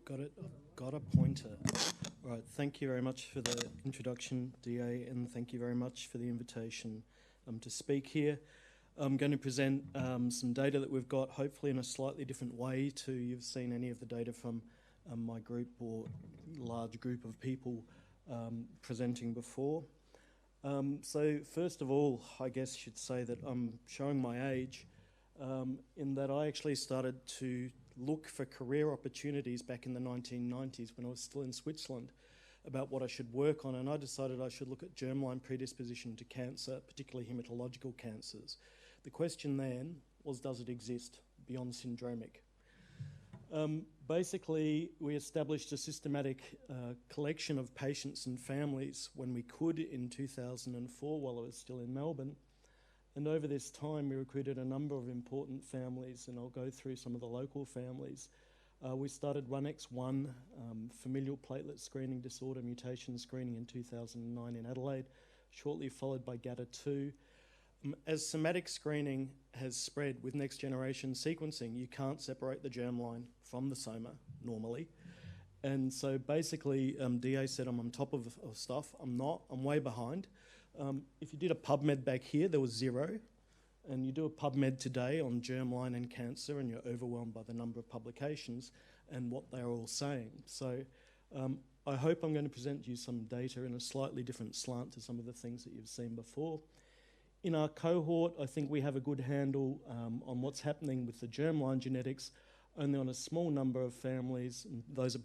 got it. I've got a pointer. All right. Thank you very much for the introduction, DA, and thank you very much for the invitation to speak here. I'm going to present some data that we've got, hopefully in a slightly different way to you've seen any of the data from my group or large group of people presenting before. So first of all, I guess I should say that I'm showing my age in that I actually started to look for career opportunities back in the 1990s when I was still in Switzerland about what I should work on, and I decided I should look at germline predisposition to cancer, particularly hematological cancers. The question then was, does it exist beyond syndromic? Basically, we established a systematic collection of patients and families when we could in 2004 while I was still in Melbourne. And over this time, we recruited a number of important families, and I'll go through some of the local families. We started RUNX1, familial platelet screening disorder mutation screening in 2009 in Adelaide, shortly followed by GATA2. As somatic screening has spread with next generation sequencing, you can't separate the germline from the soma normally. And so basically, DA said I'm on top of stuff. I'm not. I'm way behind. If you did a PubMed back here, there was 0. And you do a PubMed today on germline and cancer, and you're overwhelmed by the number of publications and what they're all saying. So I hope I'm going to present you some data in a slightly different slant to some of the things that you've seen before. In our cohort, I think we have a good handle on what's happening with the germline genetics, only on a small number of families, and those are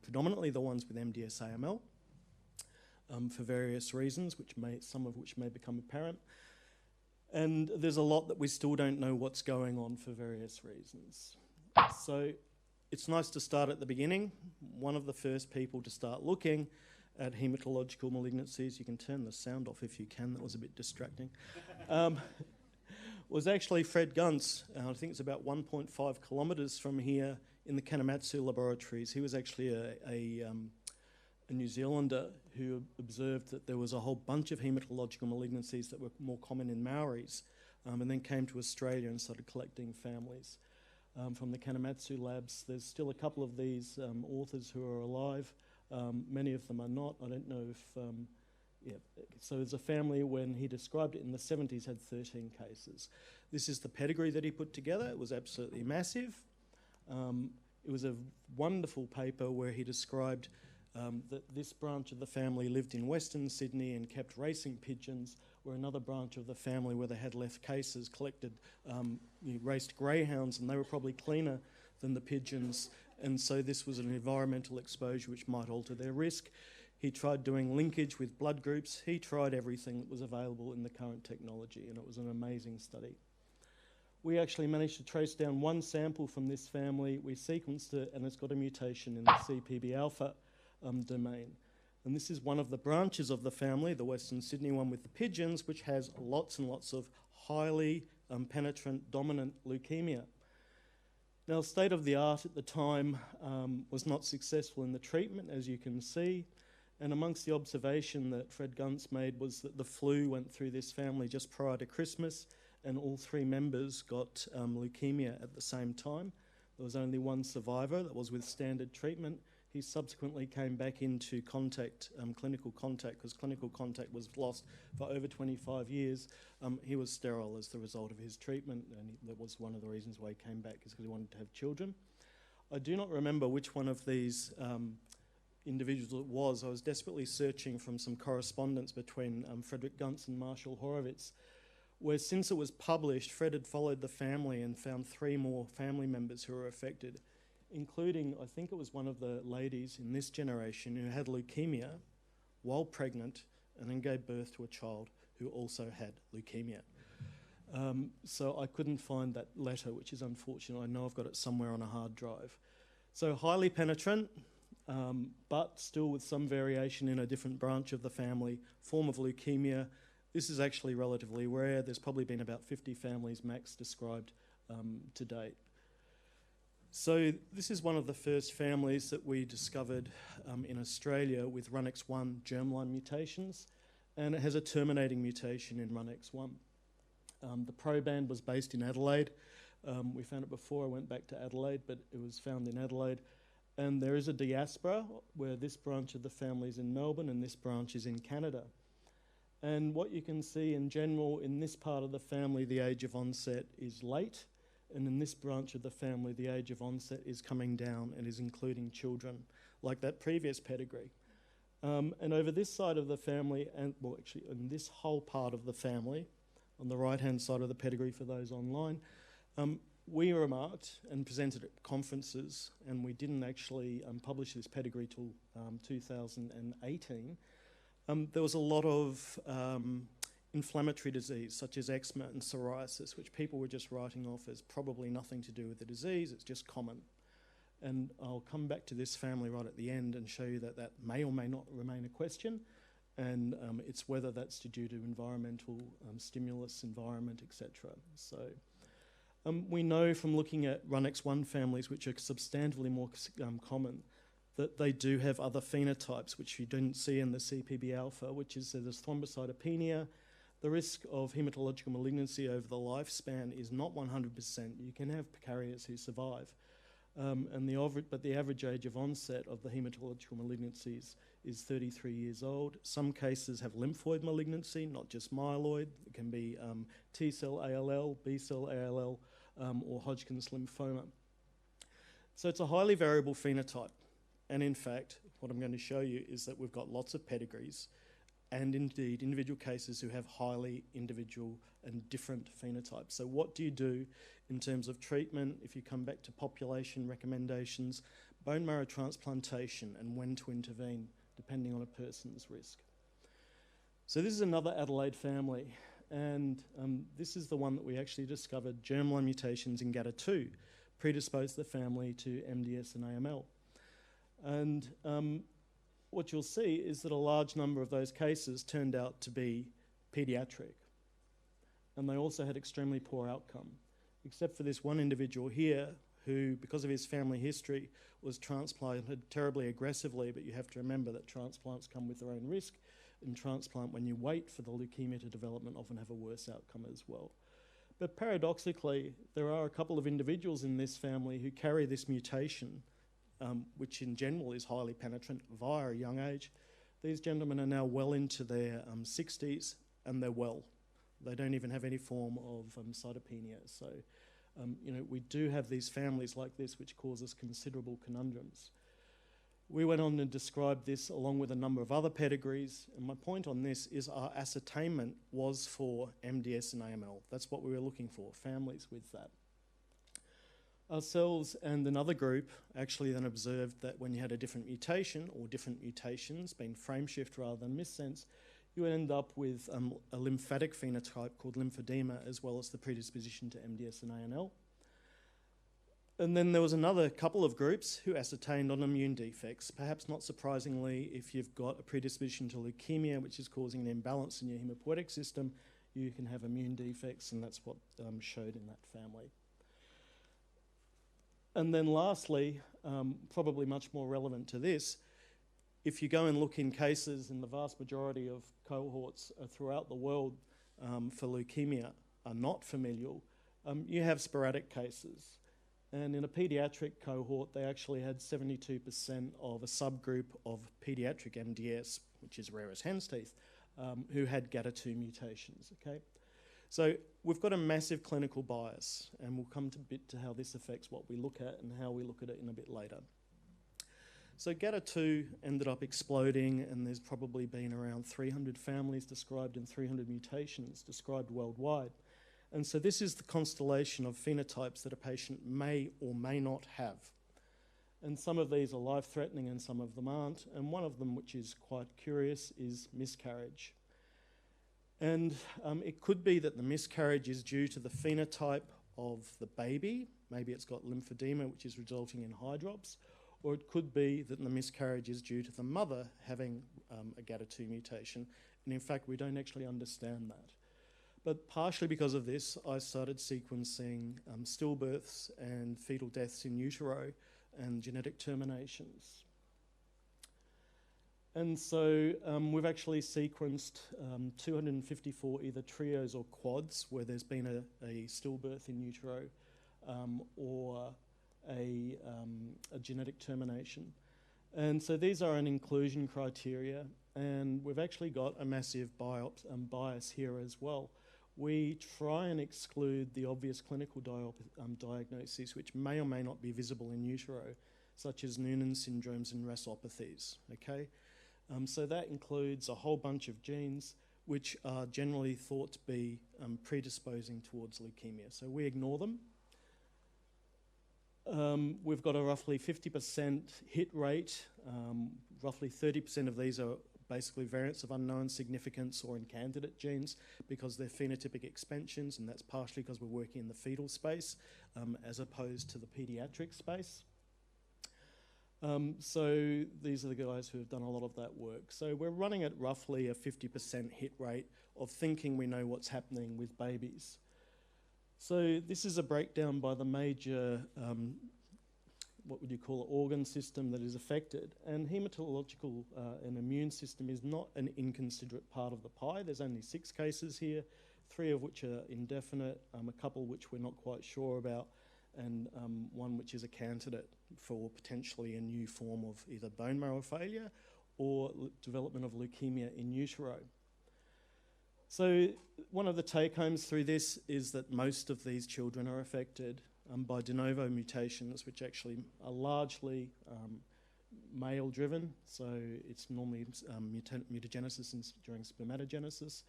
predominantly the ones with MDS-AML for various reasons, some of which may become apparent. And there's a lot that we still don't know what's going on for various reasons. So it's nice to start at the beginning. One of the first people to start looking at hematological malignancies, you can turn the sound off if you can, that was a bit distracting, was actually Fred Gunz. I think it's about 1.5 kilometres from here in the Kanematsu laboratories. He was actually a New Zealander who observed that there was a whole bunch of hematological malignancies that were more common in Maoris, and then came to Australia and started collecting families from the Kanematsu labs. There's still a couple of these authors who are alive. Many of them are not. I don't know if... So there's a family, when he described it in the 70s, had 13 cases. This is the pedigree that he put together. It was absolutely massive. It was a wonderful paper where he described that this branch of the family lived in Western Sydney and kept racing pigeons, where another branch of the family, where they had left cases, collected raced greyhounds, and they were probably cleaner than the pigeons. And so this was an environmental exposure which might alter their risk. He tried doing linkage with blood groups. He tried everything that was available in the current technology, and it was an amazing study. We actually managed to trace down one sample from this family. We sequenced it, and it's got a mutation in the CPB alpha domain. And this is one of the branches of the family, the Western Sydney one with the pigeons, which has lots and lots of highly penetrant dominant leukemia. Now, state of the art at the time was not successful in the treatment, as you can see. And amongst the observation that Fred Gunz made was that the flu went through this family just prior to Christmas, and all 3 members got leukemia at the same time. There was only one survivor that was with standard treatment. He subsequently came back into contact, clinical contact, because clinical contact was lost for over 25 years. He was sterile as the result of his treatment, and that was one of the reasons why he came back, is because he wanted to have children. I do not remember which one of these individuals it was. I was desperately searching from some correspondence between Frederick Gunz and Marshall Horowitz, where since it was published, Fred had followed the family and found 3 more family members who were affected, including, I think it was one of the ladies in this generation who had leukemia while pregnant and then gave birth to a child who also had leukemia. So I couldn't find that letter, which is unfortunate. I know I've got it somewhere on a hard drive. So highly penetrant, but still with some variation in a different branch of the family, form of leukemia. This is actually relatively rare. There's probably been about 50 families max described to date. So this is one of the first families that we discovered in Australia with RUNX1 germline mutations, and it has a terminating mutation in RUNX1. The proband was based in Adelaide. We found it before I went back to Adelaide, but it was found in Adelaide. And there is a diaspora where this branch of the family is in Melbourne and this branch is in Canada. And what you can see in general, in this part of the family, the age of onset is late. And in this branch of the family, the age of onset is coming down and is including children, like that previous pedigree. And over this side of the family, and well, actually, in this whole part of the family, on the right-hand side of the pedigree for those online, we remarked and presented at conferences, and we didn't actually publish this pedigree till 2018. There was a lot of inflammatory disease, such as eczema and psoriasis, which people were just writing off as probably nothing to do with the disease, it's just common. And I'll come back to this family right at the end and show you that that may or may not remain a question, and it's whether that's due to environmental stimulus, environment, etc. So we know from looking at RUNX1 families, which are substantively more common, that they do have other phenotypes, which you didn't see in the CPB alpha, which is there's thrombocytopenia. The risk of hematological malignancy over the lifespan is not 100%. You can have carriers who survive. But the average age of onset of the hematological malignancies is 33 years old. Some cases have lymphoid malignancy, not just myeloid. It can be T-cell ALL, B-cell ALL, or Hodgkin's lymphoma. So it's a highly variable phenotype. And in fact, what I'm going to show you is that we've got lots of pedigrees and indeed individual cases who have highly individual and different phenotypes. So what do you do in terms of treatment if you come back to population recommendations, bone marrow transplantation, and when to intervene depending on a person's risk? So this is another Adelaide family, and this is the one that we actually discovered germline mutations in GATA2 predisposed the family to MDS and AML. And what you'll see is that a large number of those cases turned out to be paediatric. And they also had extremely poor outcome, except for this one individual here who, because of his family history, was transplanted terribly aggressively, but you have to remember that transplants come with their own risk, and transplant, when you wait for the leukemia to development, often have a worse outcome as well. But paradoxically, there are a couple of individuals in this family who carry this mutation, which in general is highly penetrant via a young age. These gentlemen are now well into their 60s, and they're well. They don't even have any form of cytopenia. So, we do have these families like this which cause us considerable conundrums. We went on and described this along with a number of other pedigrees, and my point on this is our ascertainment was for MDS and AML. That's what we were looking for, families with that. Ourselves and another group actually then observed that when you had a different mutation or different mutations, being frame shift rather than missense, you end up with a lymphatic phenotype called lymphedema, as well as the predisposition to MDS and AML. And then there was another couple of groups who ascertained on immune defects. Perhaps not surprisingly, if you've got a predisposition to leukemia, which is causing an imbalance in your hematopoietic system, you can have immune defects, and that's what showed in that family. And then lastly, probably much more relevant to this, if you go and look in cases, in the vast majority of cohorts throughout the world for leukemia are not familial, you have sporadic cases. And in a paediatric cohort, they actually had 72% of a subgroup of paediatric MDS, which is rare as hen's teeth, who had GATA2 mutations, okay? So we've got a massive clinical bias, and we'll come to a bit to how this affects what we look at and how we look at it in a bit later. So GATA2 ended up exploding, and there's probably been around 300 families described and 300 mutations described worldwide. And so this is the constellation of phenotypes that a patient may or may not have. And some of these are life-threatening and some of them aren't. And one of them, which is quite curious, is miscarriage. And it could be that the miscarriage is due to the phenotype of the baby. Maybe it's got lymphedema, which is resulting in hydrops. Or it could be that the miscarriage is due to the mother having a GATA2 mutation. And in fact, we don't actually understand that. But partially because of this, I started sequencing stillbirths and fetal deaths in utero and genetic terminations. And so we've actually sequenced 254 either trios or quads where there's been a stillbirth in utero or a genetic termination. And so these are an inclusion criteria, and we've actually got a massive bias here as well. We try and exclude the obvious clinical diagnoses which may or may not be visible in utero, such as Noonan syndromes and rasopathies, okay? So that includes a whole bunch of genes which are generally thought to be predisposing towards leukemia. So we ignore them. We've got a roughly 50% hit rate. Roughly 30% of these are basically variants of unknown significance or in candidate genes because they're phenotypic expansions, and that's partially because we're working in the fetal space as opposed to the pediatric space. So these are the guys who have done a lot of that work. So we're running at roughly a 50% hit rate of thinking we know what's happening with babies. So this is a breakdown by the major, what would you call it, organ system that is affected. And hematological and immune system is not an inconsiderate part of the pie. There's only 6 cases here, 3 of which are indefinite, a couple which we're not quite sure about, and 1 which is a candidate for potentially a new form of either bone marrow failure or development of leukemia in utero. So one of the take-homes through this is that most of these children are affected by de novo mutations, which actually are largely male-driven. So it's normally mutagenesis during spermatogenesis.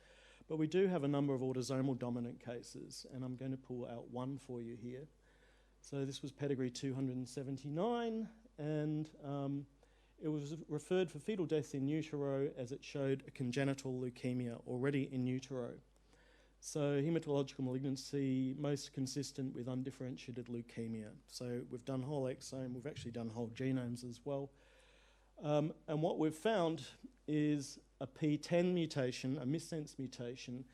But we do have a number of autosomal dominant cases, and I'm going to pull out one for you here. So this was pedigree 279, and it was referred for fetal death in utero as it showed a congenital leukemia already in utero. So hematological malignancy, most consistent with undifferentiated leukemia. So we've done whole exome, we've actually done whole genomes as well. And what we've found is a P10 mutation, a missense mutation,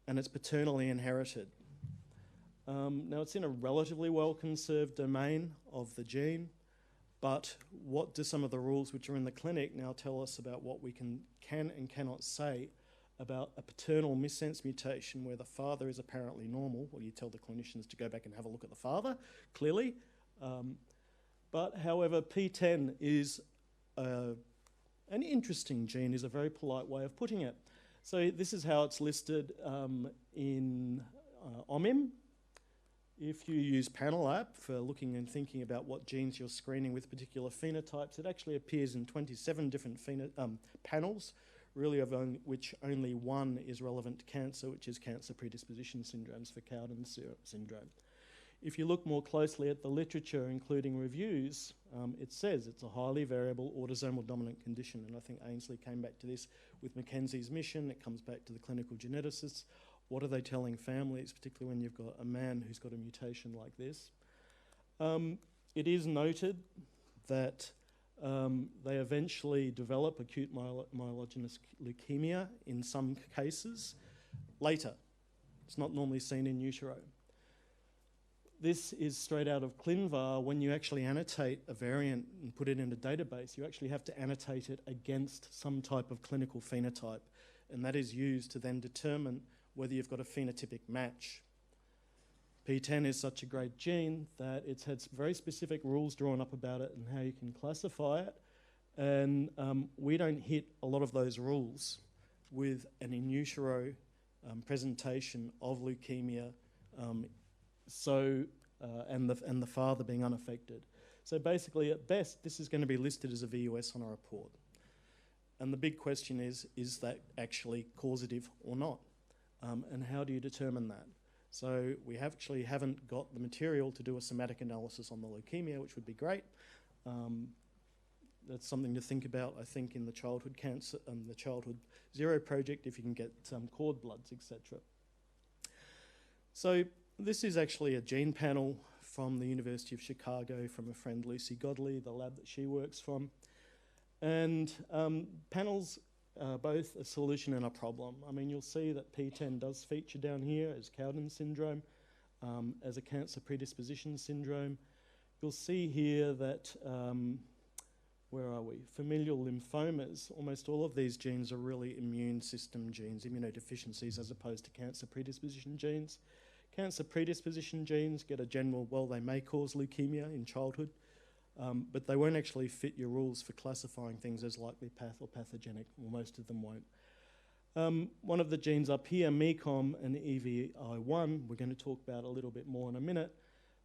and it's paternally inherited. Now it's in a relatively well-conserved domain of the gene, but what do some of the rules which are in the clinic now tell us about what we can and cannot say about a paternal missense mutation where the father is apparently normal? Well, you tell the clinicians to go back and have a look at the father, clearly. But however, P10 is an interesting gene, is a very polite way of putting it. So this is how it's listed in OMIM. If you use Panel App for looking and thinking about what genes you're screening with particular phenotypes, it actually appears in 27 different panels, really of which only 1 is relevant to cancer, which is cancer predisposition syndromes for Cowden syndrome. If you look more closely at the literature, including reviews, it says it's a highly variable autosomal dominant condition, and I think Ainsley came back to this with Mackenzie's mission. It comes back to the clinical geneticists. What are they telling families, particularly when you've got a man who's got a mutation like this? It is noted that they eventually develop acute myelogenous leukemia in some cases later. It's not normally seen in utero. This is straight out of ClinVar. When you actually annotate a variant and put it in a database, you actually have to annotate it against some type of clinical phenotype, and that is used to then determine whether you've got a phenotypic match. P10 is such a great gene that it's had very specific rules drawn up about it and how you can classify it, and we don't hit a lot of those rules with an in utero presentation of leukemia, and the father being unaffected. So basically, at best, this is going to be listed as a VUS on a report. And the big question is that actually causative or not? And how do you determine that? So we actually haven't got the material to do a somatic analysis on the leukemia, which would be great. That's something to think about, I think, in the childhood cancer, the Childhood Zero project, if you can get cord bloods, etc. So this is actually a gene panel from the University of Chicago from a friend, Lucy Godley, the lab that she works from. And panels are both a solution and a problem. I mean, you'll see that P10 does feature down here as Cowden syndrome, as a cancer predisposition syndrome. You'll see here that, where are we? Familial lymphomas, almost all of these genes are really immune system genes, immunodeficiencies, as opposed to cancer predisposition genes. Cancer predisposition genes get a general, well, they may cause leukemia in childhood, but they won't actually fit your rules for classifying things as likely path or pathogenic, or most of them won't. One of the genes up here, MECOM and EVI1, we're going to talk about a little bit more in a minute,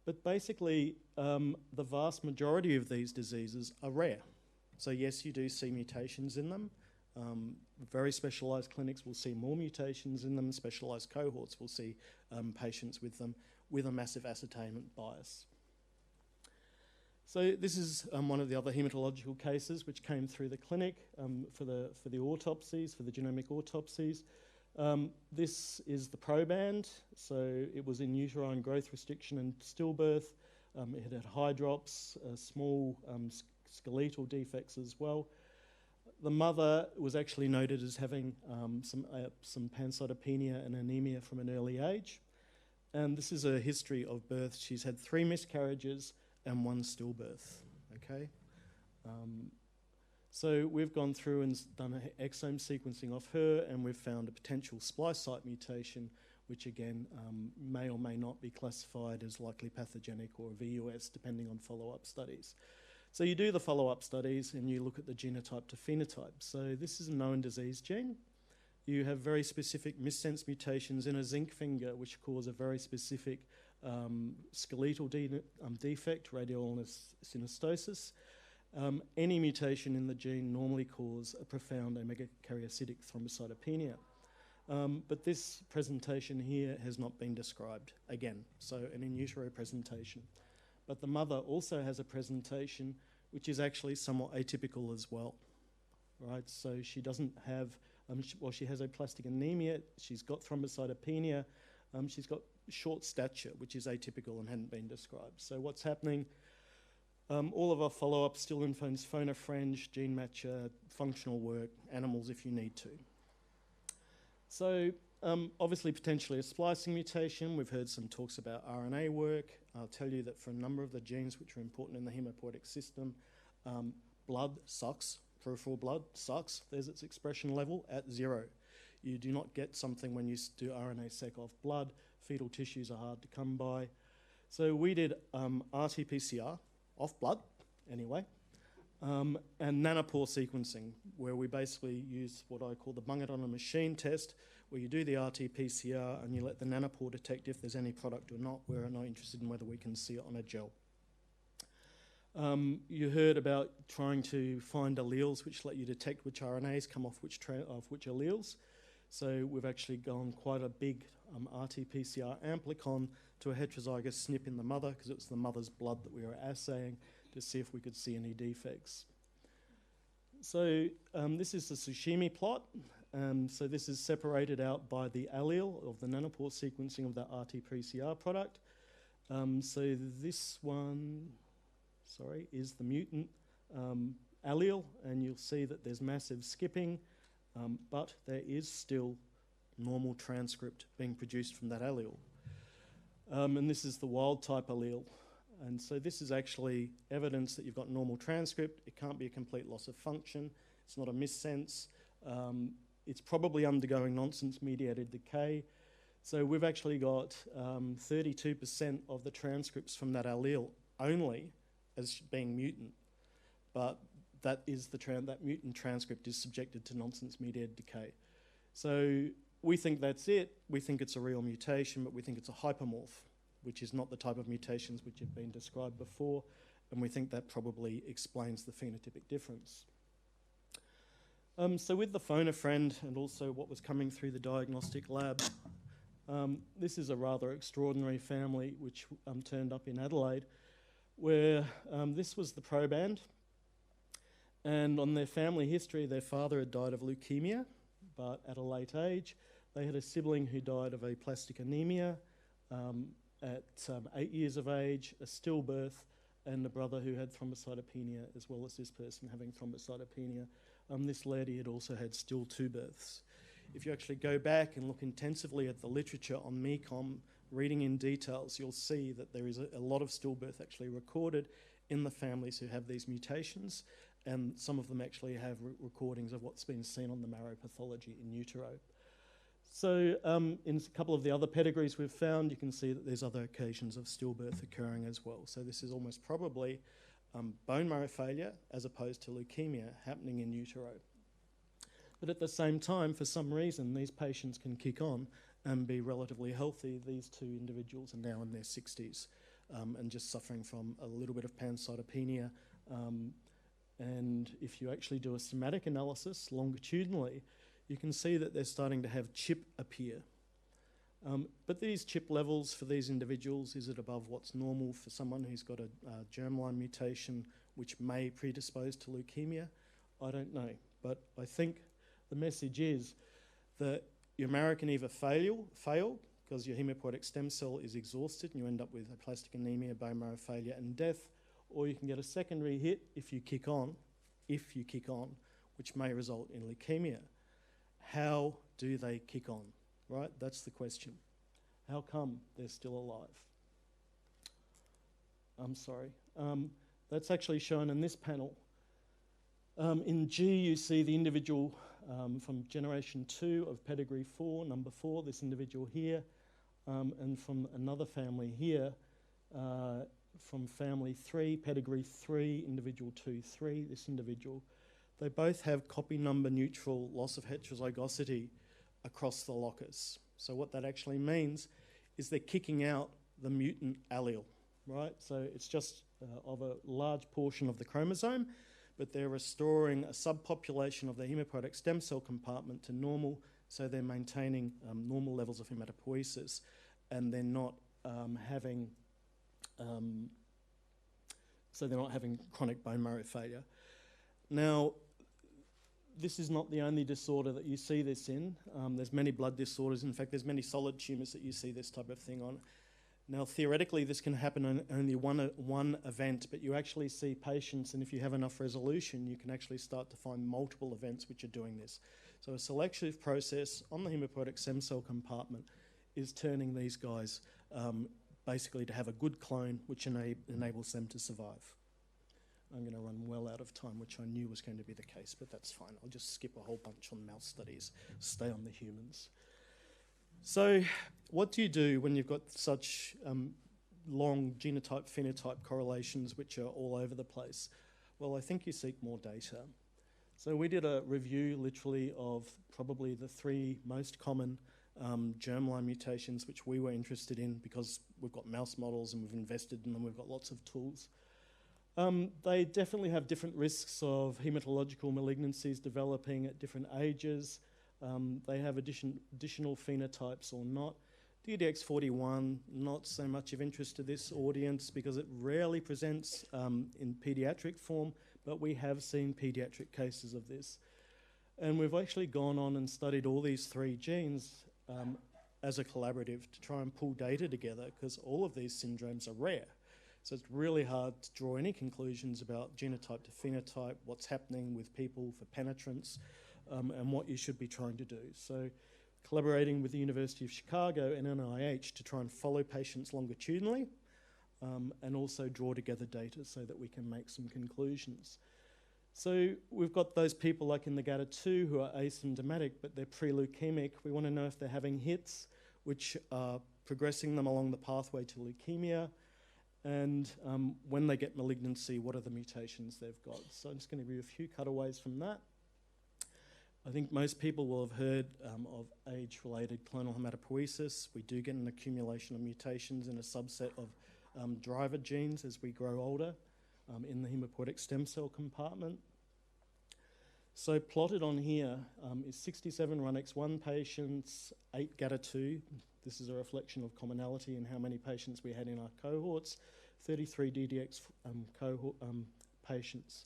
but basically the vast majority of these diseases are rare. So yes, you do see mutations in them. Very specialised clinics will see more mutations in them. Specialised cohorts will see patients with them with a massive ascertainment bias. So this is one of the other hematological cases which came through the clinic for the autopsies, for the genomic autopsies. This is the proband. So it was in uterine growth restriction and stillbirth. It had high drops, small skeletal defects as well. The mother was actually noted as having some pancytopenia and anemia from an early age. And this is a history of birth. She's had 3 miscarriages and 1 stillbirth, okay? So we've gone through and done an exome sequencing of her, and we've found a potential splice site mutation, which again may or may not be classified as likely pathogenic or VUS, depending on follow-up studies. So you do the follow-up studies and you look at the genotype to phenotype. So this is a known disease gene. You have very specific missense mutations in a zinc finger, which cause a very specific skeletal defect, radioulnar synostosis. Any mutation in the gene normally cause a profound omega-karyocytic thrombocytopenia. But this presentation here has not been described, again, so an in utero presentation. But the mother also has a presentation which is actually somewhat atypical as well, right? So she doesn't have, she has aplastic anemia, she's got thrombocytopenia, she's got short stature, which is atypical and hadn't been described. So what's happening? All of our follow-up still informs phonofringe, gene matcher, functional work, animals if you need to. So obviously potentially a splicing mutation. We've heard some talks about RNA work. I'll tell you that for a number of the genes which are important in the hematopoietic system, blood sucks, peripheral blood sucks. There's its expression level at 0. You do not get something when you do RNA-seq off blood. Fetal tissues are hard to come by. So we did RT-PCR off blood, anyway, and nanopore sequencing, where we basically use what I call the bung it on a machine test, where you do the RT-PCR and you let the nanopore detect if there's any product or not. We're not interested in whether we can see it on a gel. You heard about trying to find alleles which let you detect which RNAs come off which alleles. So we've actually gone quite a big RT-PCR amplicon to a heterozygous SNP in the mother, because it was the mother's blood that we were assaying to see if we could see any defects. So this is the Tsushima plot. So this is separated out by the allele of the nanopore sequencing of the RT-PCR product. So this one, is the mutant allele, and you'll see that there's massive skipping, but there is still normal transcript being produced from that allele. And this is the wild type allele. And so this is actually evidence that you've got normal transcript. It can't be a complete loss of function. It's not a missense. It's probably undergoing nonsense-mediated decay. So we've actually got 32% of the transcripts from that allele only as being mutant. But that mutant transcript is subjected to nonsense-mediated decay. So we think that's it. We think it's a real mutation, but we think it's a hypermorph, which is not the type of mutations which have been described before, and we think that probably explains the phenotypic difference. So with the phonofriend and also what was coming through the diagnostic lab, this is a rather extraordinary family which turned up in Adelaide, where this was the proband, and on their family history, their father had died of leukemia, but at a late age. They had a sibling who died of aplastic anemia at 8 years of age, a stillbirth, and a brother who had thrombocytopenia, as well as this person having thrombocytopenia. This lady had also had still 2 births. If you actually go back and look intensively at the literature on MECOM, reading in details, you'll see that there is a lot of stillbirth actually recorded in the families who have these mutations, and some of them actually have recordings of what's been seen on the marrow pathology in utero. So in a couple of the other pedigrees we've found, you can see that there's other occasions of stillbirth occurring as well. So this is almost probably bone marrow failure as opposed to leukemia happening in utero. But at the same time, for some reason, these patients can kick on and be relatively healthy. These two individuals are now in their 60s and just suffering from a little bit of pancytopenia. And if you actually do a somatic analysis longitudinally, you can see that they're starting to have CHIP appear. But these CHIP levels for these individuals, is it above what's normal for someone who's got a germline mutation which may predispose to leukemia? I don't know. But I think the message is that your marrow can either fail because your hematopoietic stem cell is exhausted and you end up with aplastic anemia, bone marrow failure and death, or you can get a secondary hit if you kick on, which may result in leukemia. How do they kick on, right? That's the question. How come they're still alive? I'm sorry. That's actually shown in this panel. In G, you see the individual from generation 2 of pedigree 4, number 4, this individual here, and from another family here, from family 3, pedigree 3, individual 2, 3, this individual. They both have copy number neutral loss of heterozygosity across the locus. So what that actually means is they're kicking out the mutant allele, right? So it's just of a large portion of the chromosome, but they're restoring a subpopulation of the hematopoietic stem cell compartment to normal, so they're maintaining normal levels of hematopoiesis, and they're not having chronic bone marrow failure. Now, this is not the only disorder that you see this in. There's many blood disorders. In fact, there's many solid tumours that you see this type of thing on. Now, theoretically, this can happen on only one event, but you actually see patients, and if you have enough resolution, you can actually start to find multiple events which are doing this. So a selective process on the hematopoietic stem cell compartment is turning these guys basically to have a good clone, which enables them to survive. I'm going to run well out of time, which I knew was going to be the case, but that's fine. I'll just skip a whole bunch on mouse studies, stay on the humans. So what do you do when you've got such long genotype-phenotype correlations which are all over the place? Well, I think you seek more data. So we did a review literally of probably the 3 most common germline mutations which we were interested in because we've got mouse models and we've invested in them, we've got lots of tools. They definitely have different risks of hematological malignancies developing at different ages. They have additional phenotypes or not. DDX41, not so much of interest to this audience because it rarely presents in pediatric form, but we have seen pediatric cases of this. And we've actually gone on and studied all these 3 genes as a collaborative to try and pull data together because all of these syndromes are rare. So it's really hard to draw any conclusions about genotype to phenotype, what's happening with people for penetrance, and what you should be trying to do. So collaborating with the University of Chicago and NIH to try and follow patients longitudinally and also draw together data so that we can make some conclusions. So we've got those people like in the GATA2 who are asymptomatic, but they're pre-leukemic. We want to know if they're having hits which are progressing them along the pathway to leukemia, and when they get malignancy, what are the mutations they've got? So I'm just going to give you a few cutaways from that. I think most people will have heard of age-related clonal hematopoiesis. We do get an accumulation of mutations in a subset of driver genes as we grow older in the hematopoietic stem cell compartment. So plotted on here is 67 RUNX1 patients, 8 GATA2. This is a reflection of commonality in how many patients we had in our cohorts, 33 DDX patients.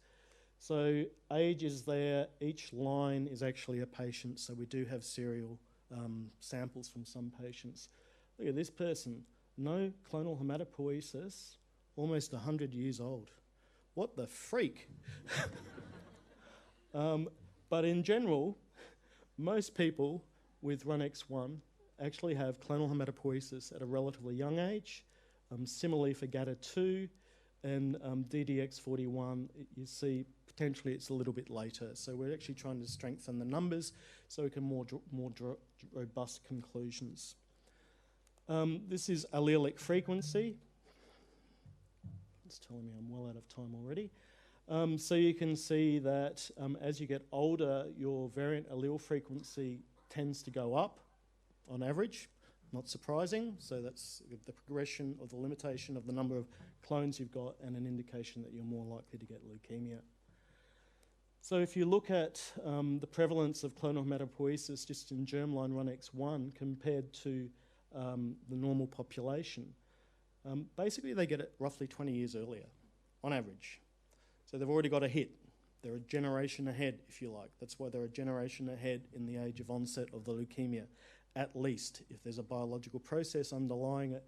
So age is there, each line is actually a patient, so we do have serial samples from some patients. Look at this person, no clonal hematopoiesis, almost 100 years old. What the freak? But in general, most people with RUNX1 actually have clonal hematopoiesis at a relatively young age. Similarly for GATA2 and DDX41, you see potentially it's a little bit later. So we're actually trying to strengthen the numbers so we can more robust conclusions. This is allelic frequency. It's telling me I'm well out of time already. So you can see that as you get older, your variant allele frequency tends to go up on average. Not surprising. So that's the progression of the limitation of the number of clones you've got and an indication that you're more likely to get leukemia. So if you look at the prevalence of clonal hematopoiesis just in germline RUNX1 compared to the normal population, basically they get it roughly 20 years earlier on average. So they've already got a hit. They're a generation ahead, if you like. That's why they're a generation ahead in the age of onset of the leukemia, at least. If there's a biological process underlying it,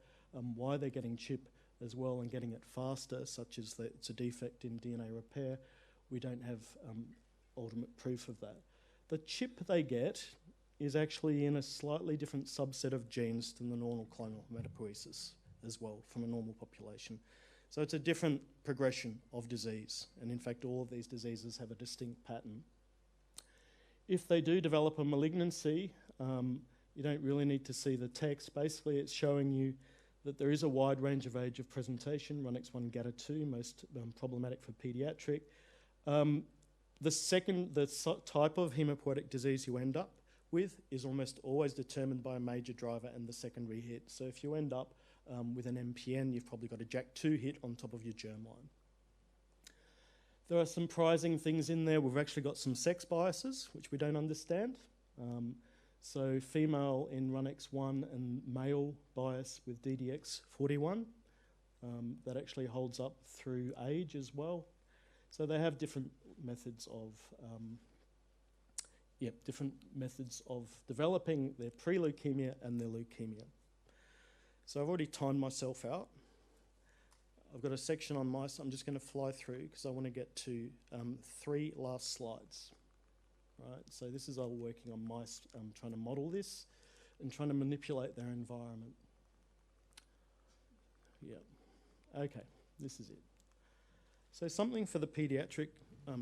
why they're getting CHIP as well and getting it faster, such as that it's a defect in DNA repair, we don't have ultimate proof of that. The CHIP they get is actually in a slightly different subset of genes than the normal clonal hematopoiesis as well from a normal population. So it's a different progression of disease, and in fact all of these diseases have a distinct pattern. If they do develop a malignancy, you don't really need to see the text. Basically it's showing you that there is a wide range of age of presentation, RUNX1 GATA2, most problematic for paediatric. The type of hematopoietic disease you end up with is almost always determined by a major driver and the secondary hit. So if you end up with an MPN, you've probably got a JAK2 hit on top of your germline. There are some surprising things in there. We've actually got some sex biases, which we don't understand. So female in RUNX1 and male bias with DDX41. That actually holds up through age as well. So they have different methods of developing their pre-leukemia and their leukemia. So I've already timed myself out. I've got a section on mice I'm just going to fly through because I want to get to 3 last slides. Right, so this is all working on mice, trying to model this and trying to manipulate their environment. Yeah, okay, this is it. So something for the paediatric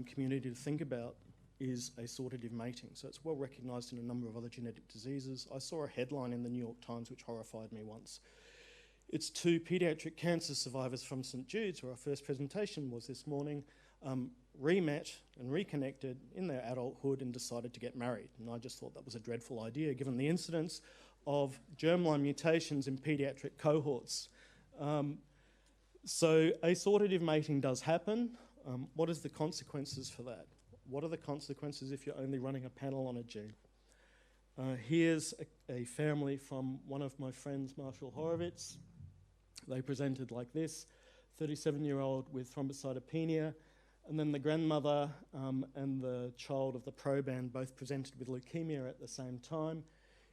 community to think about is assortative mating. So it's well recognised in a number of other genetic diseases. I saw a headline in the New York Times which horrified me once. It's 2 paediatric cancer survivors from St Jude's, where our first presentation was this morning, re-met and reconnected in their adulthood and decided to get married. And I just thought that was a dreadful idea given the incidence of germline mutations in paediatric cohorts. So assortative mating does happen. What is the consequences for that? What are the consequences if you're only running a panel on a gene? Here's a family from one of my friends, Marshall Horowitz. They presented like this, 37-year-old with thrombocytopenia, and then the grandmother and the child of the proband both presented with leukemia at the same time.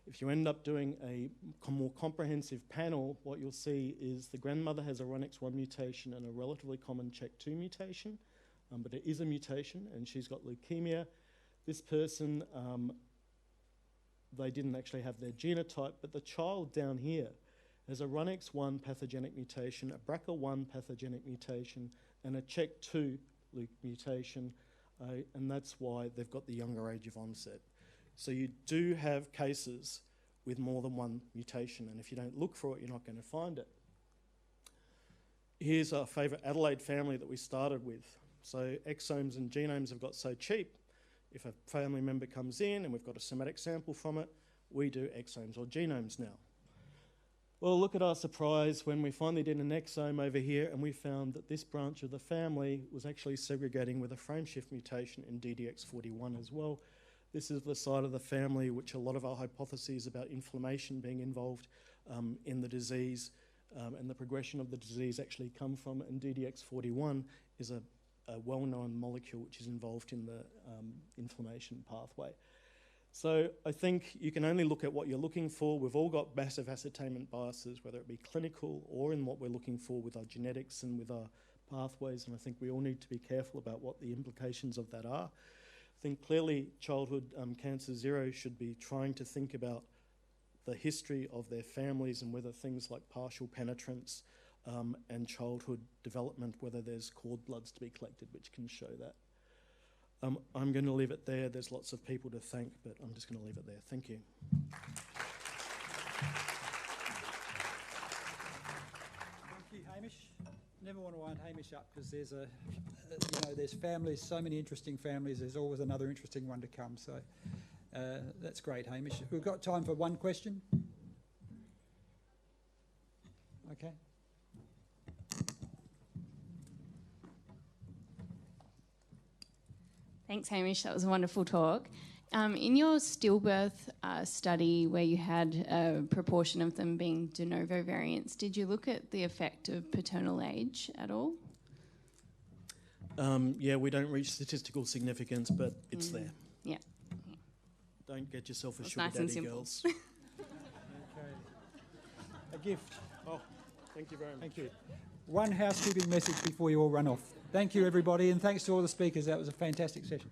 If you end up doing a more comprehensive panel, what you'll see is the grandmother has a RUNX1 mutation and a relatively common CHEK2 mutation, but it is a mutation and she's got leukemia. This person, they didn't actually have their genotype, but the child down here has a RUNX1 pathogenic mutation, a BRCA1 pathogenic mutation, and a CHEK2 mutation, and that's why they've got the younger age of onset. So you do have cases with more than one mutation, and if you don't look for it, you're not going to find it. Here's our favourite Adelaide family that we started with. So exomes and genomes have got so cheap, if a family member comes in and we've got a somatic sample from it, we do exomes or genomes now. Well, look at our surprise when we finally did an exome over here and we found that this branch of the family was actually segregating with a frameshift mutation in DDX41 as well. This is the side of the family which a lot of our hypotheses about inflammation being involved in the disease and the progression of the disease actually come from, and DDX41 is a well-known molecule which is involved in the inflammation pathway. So I think you can only look at what you're looking for. We've all got massive ascertainment biases, whether it be clinical or in what we're looking for with our genetics and with our pathways, and I think we all need to be careful about what the implications of that are. I think clearly Childhood Cancer Zero should be trying to think about the history of their families and whether things like partial penetrance and childhood development, whether there's cord bloods to be collected which can show that. I'm going to leave it there. There's lots of people to thank, but I'm just going to leave it there. Thank you. Thank you, Hamish. Never want to wind Hamish up because there's there's families, so many interesting families. There's always another interesting one to come. So that's great, Hamish. We've got time for one question. Okay. Thanks, Hamish. That was a wonderful talk. In your stillbirth study, where you had a proportion of them being de novo variants, did you look at the effect of paternal age at all? Yeah, we don't reach statistical significance, but it's there. Yeah. Don't get yourself a That's sugar nice and daddy, simple. girls. Okay. A gift. Oh, thank you very much. Thank you. One housekeeping message before you all run off. Thank you, everybody, and thanks to all the speakers. That was a fantastic session.